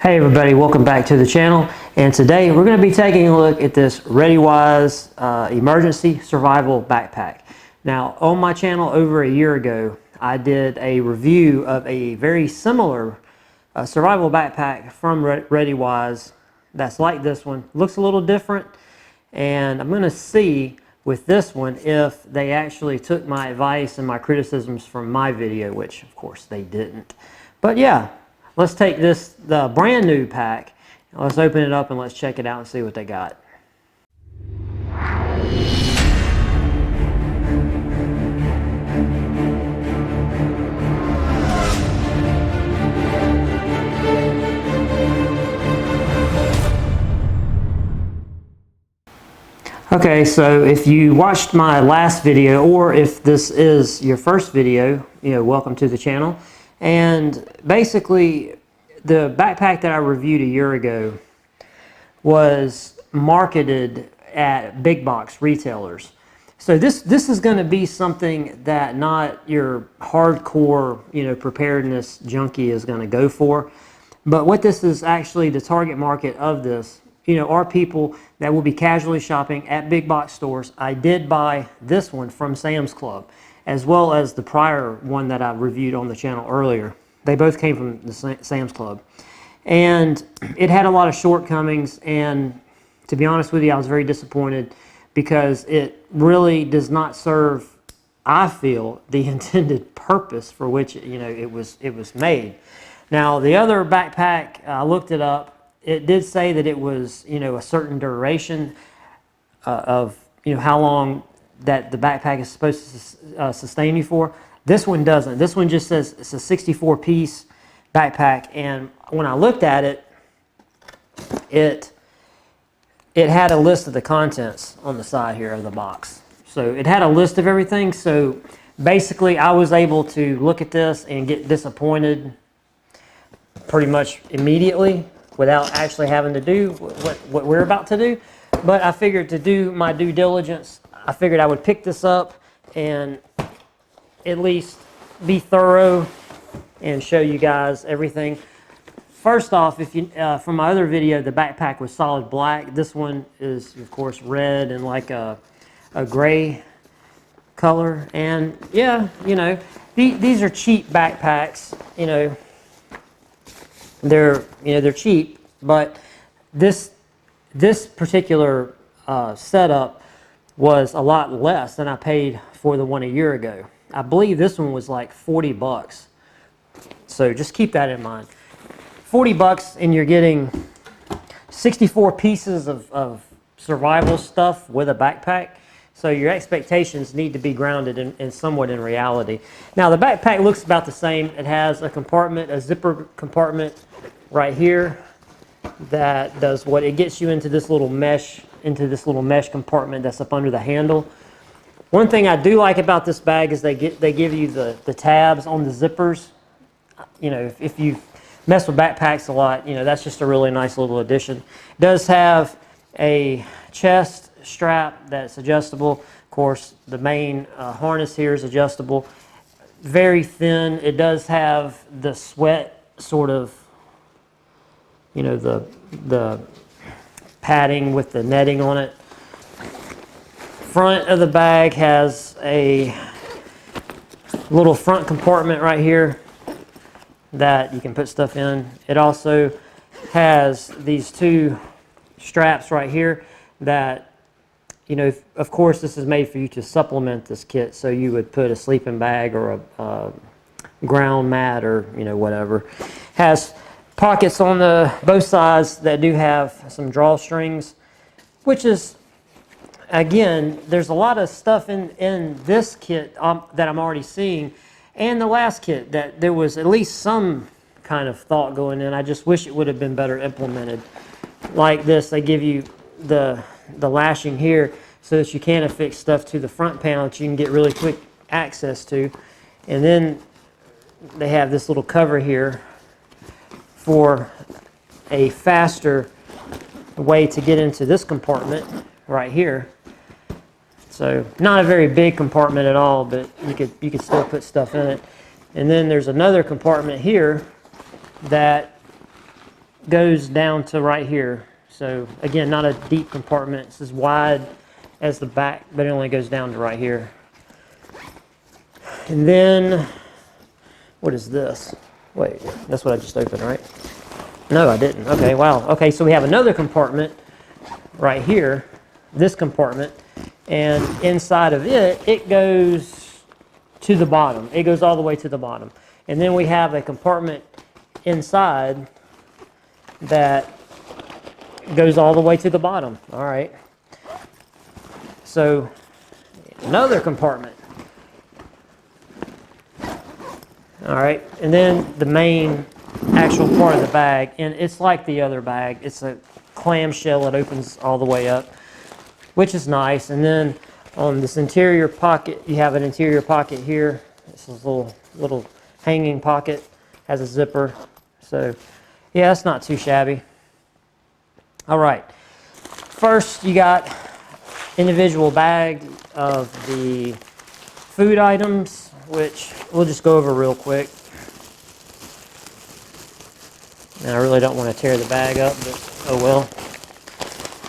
Hey everybody, welcome back to the channel, and today we're going to be taking a look at this Readywise Emergency Survival Backpack. Now, on my channel over a year ago, I did a review of a very similar survival backpack from Readywise that's like this one. Looks a little different, and I'm going to see with this one if they actually took my advice and my criticisms from my video, which of course they didn't. But yeah. Let's take the brand new pack, let's open it up and let's check it out and see what they got. Okay, so if you watched my last video, or if this is your first video, welcome to the channel. And basically, the backpack that I reviewed a year ago was marketed at big box retailers. So this is going to be something that not your hardcore, preparedness junkie is going to go for. But what this is actually, the target market of this, are people that will be casually shopping at big box stores. I did buy this one from Sam's Club, as well as the prior one that I reviewed on the channel earlier. They both came from the Sam's Club. And it had a lot of shortcomings, and to be honest with you, I was very disappointed because it really does not serve, I feel, the intended purpose for which it was made. Now, the other backpack, I looked it up. It did say that it was a certain duration of how long that the backpack is supposed to sustain you for. This one doesn't. This one just says it's a 64-piece backpack, and when I looked at it, it had a list of the contents on the side here of the box. So it had a list of everything. So basically, I was able to look at this and get disappointed pretty much immediately without actually having to do what we're about to do. But I figured to do my due diligence, I figured I would pick this up and at least be thorough and show you guys everything. First off, if you from my other video, the backpack was solid black. This one is, of course, red and like a gray color. And yeah, these are cheap backpacks. They're cheap, but this particular setup was a lot less than I paid for the one a year ago. I believe this one was like 40 bucks. So just keep that in mind. 40 bucks and you're getting 64 pieces of survival stuff with a backpack. So your expectations need to be grounded in somewhat in reality. Now the backpack looks about the same. It has a compartment, a zipper compartment right here that does what it gets you into this little mesh compartment that's up under the handle. One thing I do like about this bag is they give you the tabs on the zippers. If you mess with backpacks a lot, that's just a really nice little addition. It does have a chest strap that's adjustable. Of course, the main harness here is adjustable. Very thin. It does have the sweat sort of, the padding with the netting on it. Front of the bag has a little front compartment right here that you can put stuff in. It also has these two straps right here that, of course this is made for you to supplement this kit, so you would put a sleeping bag or a ground mat or whatever. Has pockets on both sides that do have some drawstrings, which is, again, there's a lot of stuff in this kit that I'm already seeing, and the last kit that there was at least some kind of thought going in. I just wish it would have been better implemented. Like this, they give you the lashing here so that you can affix stuff to the front panel that you can get really quick access to. And then they have this little cover here for a faster way to get into this compartment right here. So not a very big compartment at all, but you could still put stuff in it. And then there's another compartment here that goes down to right here. So again, not a deep compartment. It's as wide as the back, but it only goes down to right here. And then, what is this? Wait, that's what I just opened, right? No, I didn't. Okay, wow. Okay, so we have another compartment right here, this compartment, and inside of it, it goes to the bottom. It goes all the way to the bottom. And then we have a compartment inside that goes all the way to the bottom. All right. So another compartment. All right, and then the main actual part of the bag, and it's like the other bag. It's a clamshell that opens all the way up, which is nice. And then on this interior pocket, you have an interior pocket here. This is a little hanging pocket, has a zipper. So yeah, it's not too shabby. All right, first you got individual bag of the food items, which we'll just go over real quick. And I really don't want to tear the bag up, but oh well.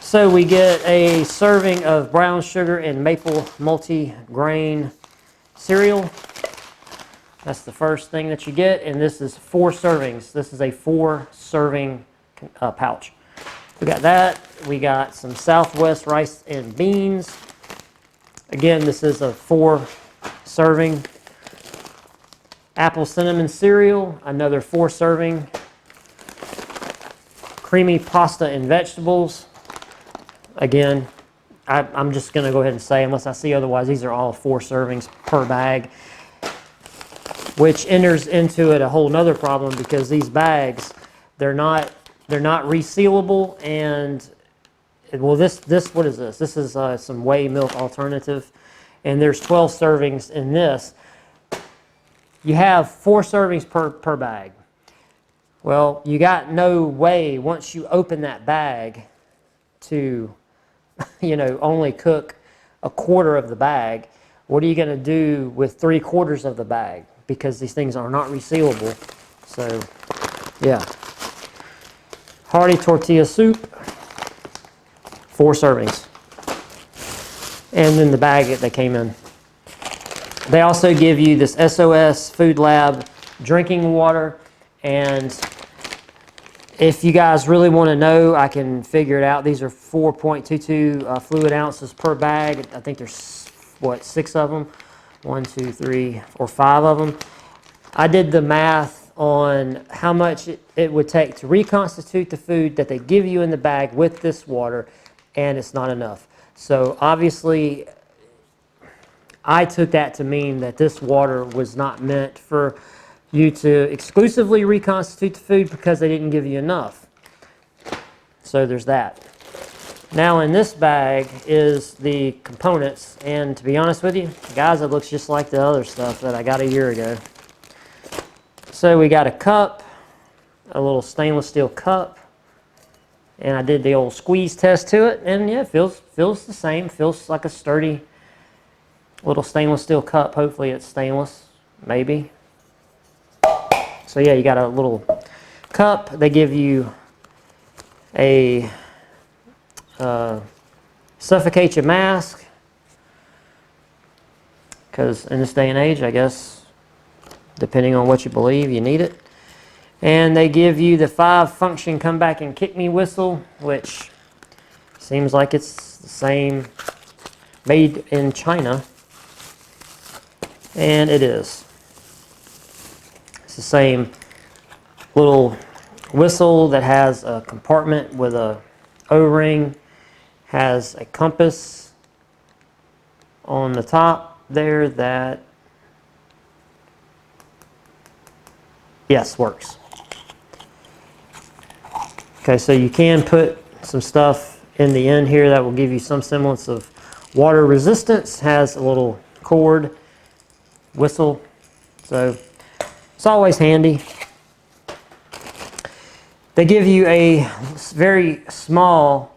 So we get a serving of brown sugar and maple multi-grain cereal. That's the first thing that you get, and this is 4 servings. This is a 4-serving pouch. We got that. We got some Southwest rice and beans. Again, this is a 4-serving. Apple cinnamon cereal, another 4-serving. Creamy pasta and vegetables. Again, I'm just going to go ahead and say, unless I see otherwise, these are all 4 servings per bag, which enters into it a whole nother problem because these bags, they're not resealable. And well, this what is this? This is some whey milk alternative, and there's 12 servings in this. You have 4 servings per bag. Well, you got no way once you open that bag to, only cook a quarter of the bag. What are you going to do with 3/4 of the bag? Because these things are not resealable. So, yeah. Hearty tortilla soup, 4 servings. And then the bag that they came in. They also give you this SOS Food Lab drinking water, and if you guys really want to know, I can figure it out. These are 4.22 fluid ounces per bag. I think there's, 6 of them? 1, 2, 3, or 5 of them. I did the math on how much it would take to reconstitute the food that they give you in the bag with this water, and it's not enough. So obviously, I took that to mean that this water was not meant for you to exclusively reconstitute the food because they didn't give you enough. So there's that. Now in this bag is the components, and to be honest with you, guys, it looks just like the other stuff that I got a year ago. So we got a cup, a little stainless steel cup, and I did the old squeeze test to it, and yeah, it feels the same. Feels like a sturdy little stainless steel cup. Hopefully it's stainless, maybe. So yeah, you got a little cup. They give you a Suffocation Mask, because in this day and age, I guess, depending on what you believe, you need it. And they give you the 5-function come back and kick me whistle, which seems like it's the same, made in China. And it is. It's the same little whistle that has a compartment with a O-ring, has a compass on the top there that, yes, works. Okay, so you can put some stuff in the end here that will give you some semblance of water resistance. Has a little cord whistle, so it's always handy. They give you a very small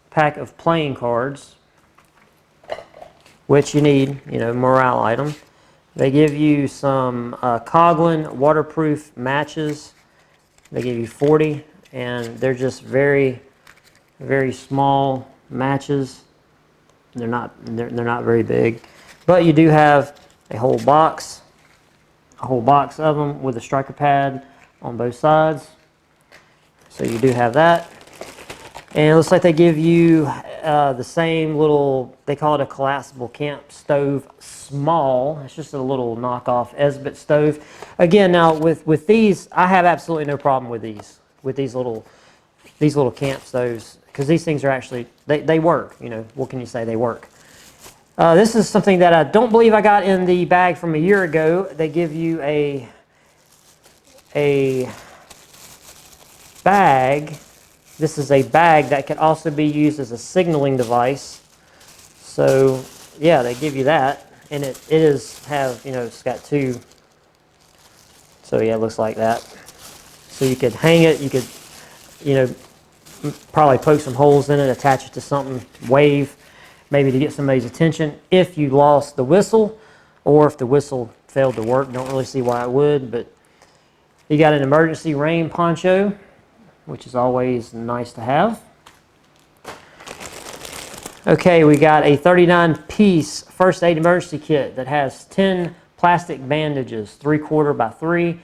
pack of playing cards, which you need, morale item. They give you some Coghlan waterproof matches. They give you 40, and they're just very, very small matches. They're not very big, but you do have a whole box of them with a striker pad on both sides. So you do have that. And it looks like they give you the same little, they call it a collapsible camp stove small. It's just a little knockoff Esbit stove. Again, now with these, I have absolutely no problem with these little camp stoves, because these things are actually, they work. You know, what can you say? They work. This is something that I don't believe I got in the bag from a year ago. They give you a bag. This is a bag that can also be used as a signaling device. So yeah, they give you that, and it is have, you know, it's got two. So yeah, it looks like that. So you could hang it. You could, you know, probably poke some holes in it, attach it to something, wave, maybe to get somebody's attention if you lost the whistle, or if the whistle failed to work. Don't really see why it would, but you got an emergency rain poncho, which is always nice to have. Okay, we got a 39-piece first aid emergency kit that has 10 plastic bandages, 3/4 by 3,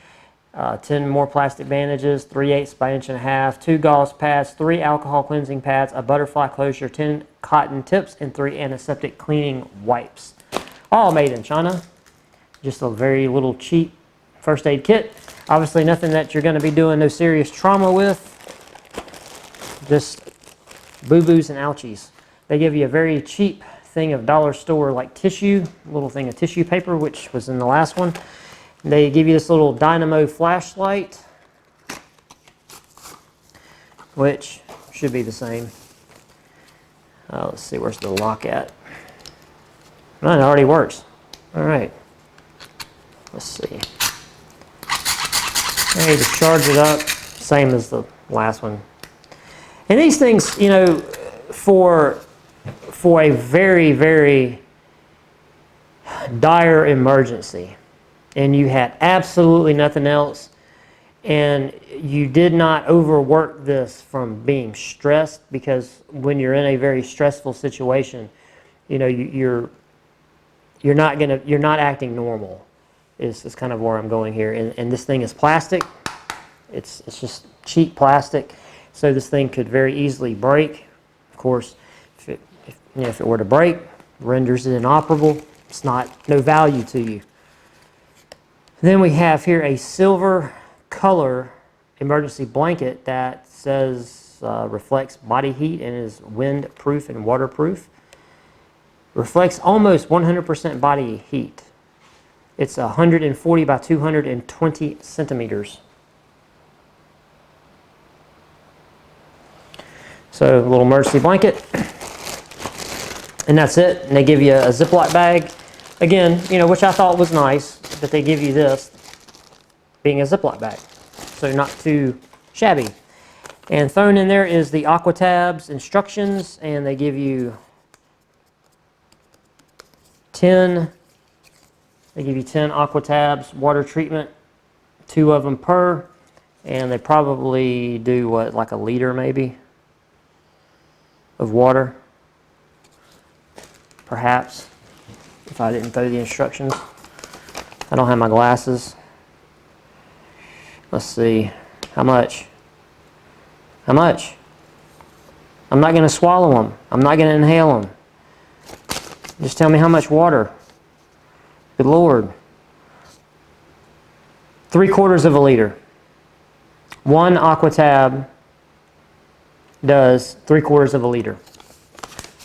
10 more plastic bandages, 3/8 by 1.5 inches, 2 gauze pads, 3 alcohol cleansing pads, a butterfly closure, 10 cotton tips, and 3 antiseptic cleaning wipes. All made in China. Just a very little cheap first aid kit. Obviously nothing that you're going to be doing no serious trauma with. Just boo-boos and ouchies. They give you a very cheap thing of dollar store like tissue, a little thing of tissue paper, which was in the last one. They give you this little Dynamo Flashlight, which should be the same. Let's see, where's the lock at? Oh, it already works. All right. Let's see. Hey, to charge it up, same as the last one. And these things, you know, for a very, very dire emergency, and you had absolutely nothing else, and you did not overwork this from being stressed, because when you're in a very stressful situation, you know, you're not acting normal. Is kind of where I'm going here. And this thing is plastic. It's just cheap plastic, so this thing could very easily break. Of course, if it were to break, renders it inoperable. It's no value to you. Then we have here a silver color emergency blanket that says reflects body heat and is wind-proof and waterproof. Reflects almost 100% body heat. It's 140 by 220 centimeters. So a little emergency blanket, and that's it. And they give you a Ziploc bag. Again, you know, which I thought was nice that they give you this being a Ziploc bag, so not too shabby. And thrown in there is the Aquatabs instructions, and they give you 10 Aquatabs water treatment, 2 of them per, and they probably do what, like a liter maybe of water, perhaps, if I didn't throw the instructions. I don't have my glasses. Let's see, how much? How much? I'm not going to swallow them. I'm not going to inhale them. Just tell me how much water. Good Lord. 3/4 of a liter. 1 Aquatab does 3/4 of a liter.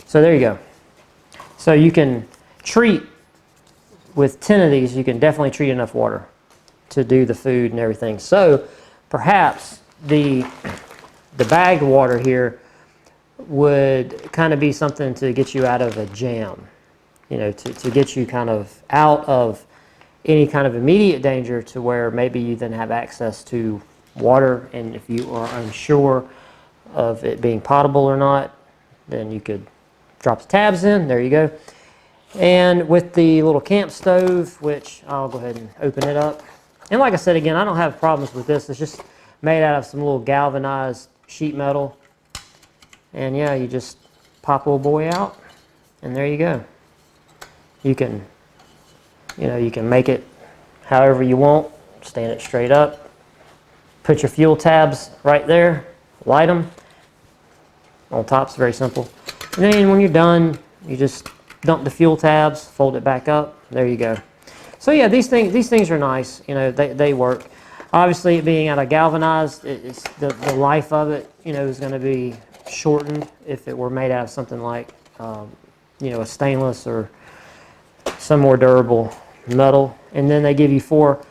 So there you go. So you can treat, with 10 of these, you can definitely treat enough water to do the food and everything. So perhaps the bagged water here would kind of be something to get you out of a jam. You know, to get you kind of out of any kind of immediate danger, to where maybe you then have access to water, and if you are unsure of it being potable or not, then you could drop the tabs in. There you go. And with the little camp stove, which I'll go ahead and open it up. And like I said, again, I don't have problems with this. It's just made out of some little galvanized sheet metal. And yeah, you just pop a little boy out, and there you go. You can, you can make it however you want. Stand it straight up. Put your fuel tabs right there. Light them. On top's very simple. And then when you're done, you just dump the fuel tabs, fold it back up. There you go. So yeah, these things are nice. They work. Obviously, it being out of galvanized, it's the life of it, is going to be shortened if it were made out of something like, a stainless or some more durable metal. And then they give you 4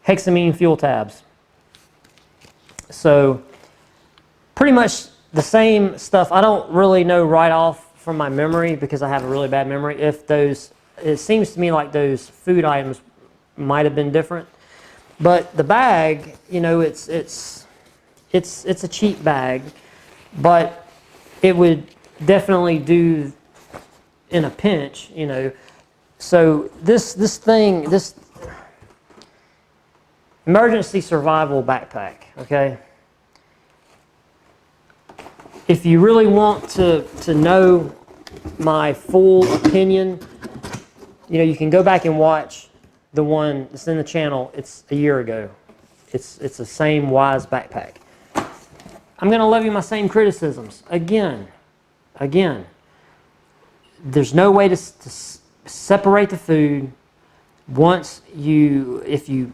hexamine fuel tabs. So pretty much the same stuff. I don't really know right off from my memory because I have a really bad memory if those, it seems to me like those food items might have been different. But the bag, it's a cheap bag, but it would definitely do in a pinch, So this emergency survival backpack, okay? If you really want to know my full opinion, you can go back and watch the one that's in the channel. It's a year ago. It's the same Wise backpack. I'm going to levy my same criticisms. Again, there's no way to separate the food if you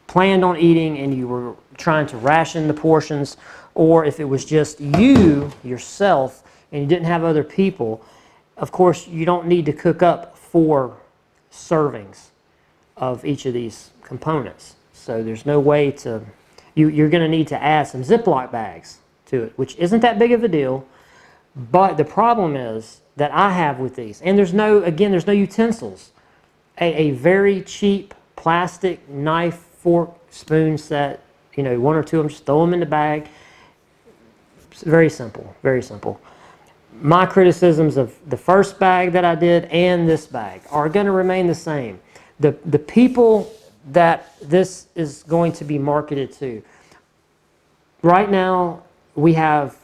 planned on eating and you were trying to ration the portions, or if it was just yourself, and you didn't have other people. Of course, you don't need to cook up 4 servings of each of these components. So there's no way to, you're going to need to add some Ziploc bags to it, which isn't that big of a deal. But the problem is that I have with these, and there's no utensils. A very cheap plastic knife, fork, spoon set, 1 or 2 of them, just throw them in the bag. It's very simple, very simple. My criticisms of the first bag that I did and this bag are going to remain the same. The people that this is going to be marketed to, right now we have,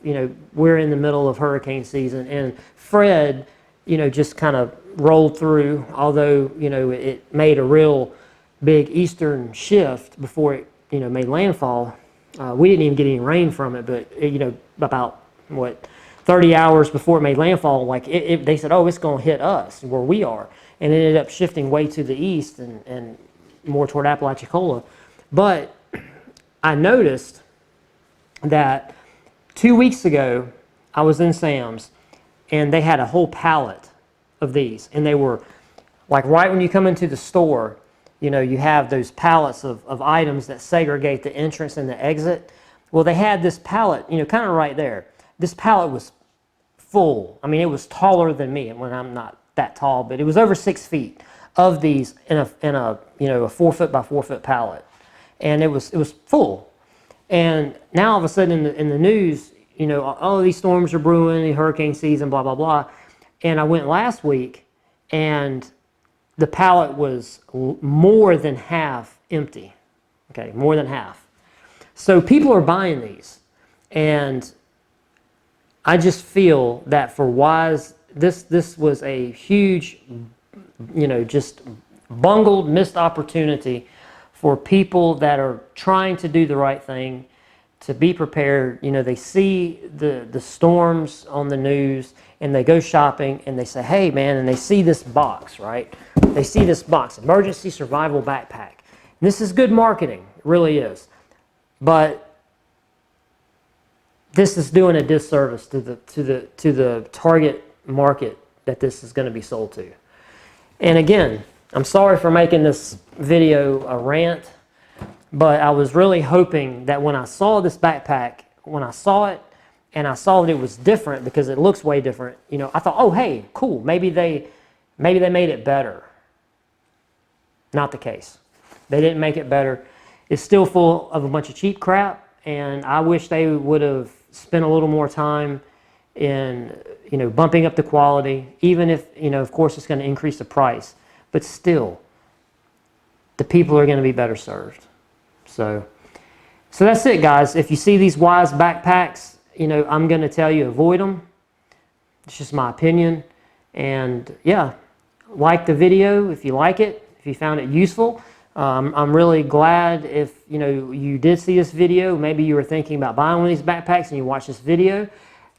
we're in the middle of hurricane season, and Fred, just kind of rolled through, although, it made a real big eastern shift before it, made landfall. We didn't even get any rain from it, but, about, 30 hours before it made landfall, they said, oh, it's going to hit us where we are. And it ended up shifting way to the east and more toward Apalachicola. But I noticed that 2 weeks ago, I was in Sam's, and they had a whole pallet of these. And they were, right when you come into the store, you have those pallets of items that segregate the entrance and the exit. Well, they had this pallet, kind of right there. This pallet was full. I mean, it was taller than me, and when I'm not that tall, but it was over 6 feet of these in a 4 foot by 4 foot pallet, and it was full. And now all of a sudden in the news, all of these storms are brewing, hurricane season, blah blah blah. And I went last week, and the pallet was more than half empty. Okay, more than half. So people are buying these, and I just feel that for Wise, this was a huge, just bungled, missed opportunity for people that are trying to do the right thing, to be prepared. They see the storms on the news, and they go shopping, and they say, hey, man, and they see this box, right? They see this box, Emergency Survival Backpack. And this is good marketing, it really is. But this is doing a disservice to the target market that this is going to be sold to. And again, I'm sorry for making this video a rant, but I was really hoping that when I saw this backpack, when I saw it, and I saw that it was different because it looks way different, I thought, oh, hey, cool, maybe they made it better. Not the case. They didn't make it better. It's still full of a bunch of cheap crap, and I wish they would have spent a little more time in, bumping up the quality, even if, of course it's going to increase the price, but still, the people are going to be better served. So So that's it, guys. If you see these Wise backpacks, you know, I'm going to tell you avoid them. It's just my opinion. And yeah, like the video if you like it, if you found it useful. I'm really glad if you did see this video. Maybe you were thinking about buying one of these backpacks and you watched this video.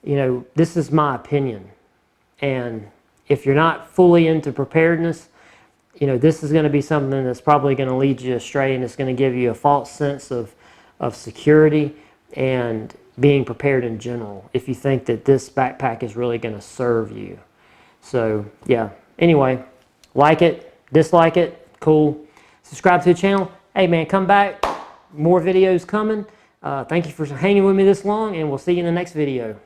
You know, this is my opinion. And if you're not fully into preparedness, you know, this is going to be something that's probably going to lead you astray, and it's going to give you a false sense of security and being prepared in general if you think that this backpack is really going to serve you. So yeah, anyway, like it, dislike it, cool. Subscribe to the channel. Hey man, come back. More videos coming. Thank you for hanging with me this long, and we'll see you in the next video.